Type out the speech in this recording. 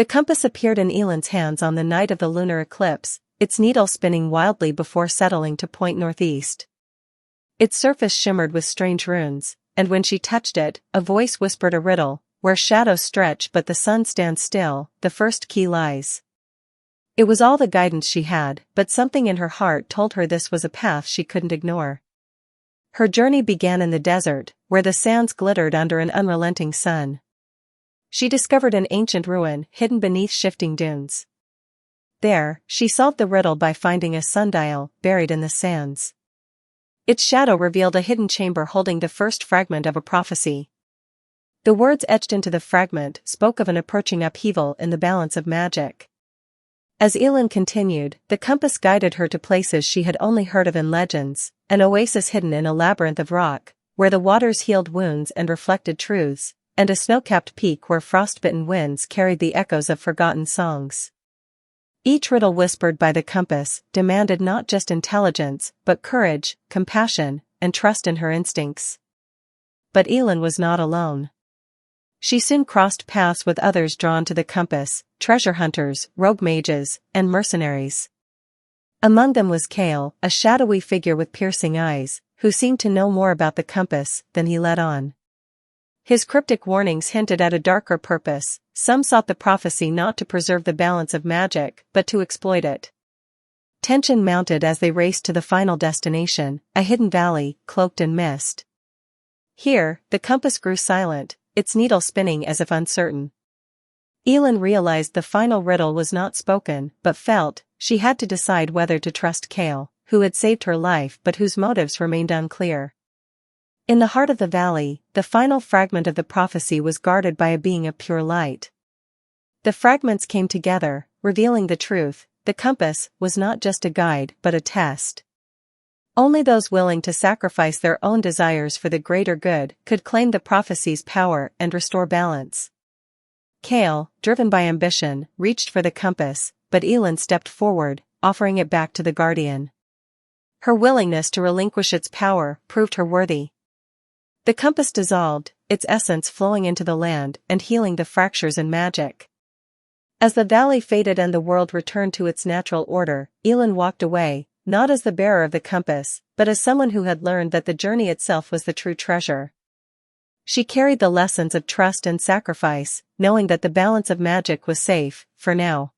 The compass appeared in Elen's hands on the night of the lunar eclipse, its needle spinning wildly before settling to point northeast. Its surface shimmered with strange runes, and when she touched it, a voice whispered a riddle: where shadows stretch but the sun stands still, the first key lies. It was all the guidance she had, but something in her heart told her this was a path she couldn't ignore. Her journey began in the desert, where the sands glittered under an unrelenting sun. She discovered an ancient ruin hidden beneath shifting dunes. There, she solved the riddle by finding a sundial buried in the sands. Its shadow revealed a hidden chamber holding the first fragment of a prophecy. The words etched into the fragment spoke of an approaching upheaval in the balance of magic. As Elen continued, the compass guided her to places she had only heard of in legends, an oasis hidden in a labyrinth of rock, where the waters healed wounds and reflected truths, and a snow-capped peak where frostbitten winds carried the echoes of forgotten songs. Each riddle whispered by the compass demanded not just intelligence, but courage, compassion, and trust in her instincts. But Elen was not alone. She soon crossed paths with others drawn to the compass, treasure hunters, rogue mages, and mercenaries. Among them was Kael, a shadowy figure with piercing eyes, who seemed to know more about the compass than he let on. His cryptic warnings hinted at a darker purpose. Some sought the prophecy not to preserve the balance of magic, but to exploit it. Tension mounted as they raced to the final destination, a hidden valley, cloaked in mist. Here, the compass grew silent, its needle spinning as if uncertain. Elen realized the final riddle was not spoken, but felt. She had to decide whether to trust Kael, who had saved her life but whose motives remained unclear. In the heart of the valley, the final fragment of the prophecy was guarded by a being of pure light. The fragments came together, revealing the truth: the compass was not just a guide but a test. Only those willing to sacrifice their own desires for the greater good could claim the prophecy's power and restore balance. Kael, driven by ambition, reached for the compass, but Elen stepped forward, offering it back to the guardian. Her willingness to relinquish its power proved her worthy. The compass dissolved, its essence flowing into the land and healing the fractures in magic. As the valley faded and the world returned to its natural order, Elen walked away, not as the bearer of the compass, but as someone who had learned that the journey itself was the true treasure. She carried the lessons of trust and sacrifice, knowing that the balance of magic was safe, for now.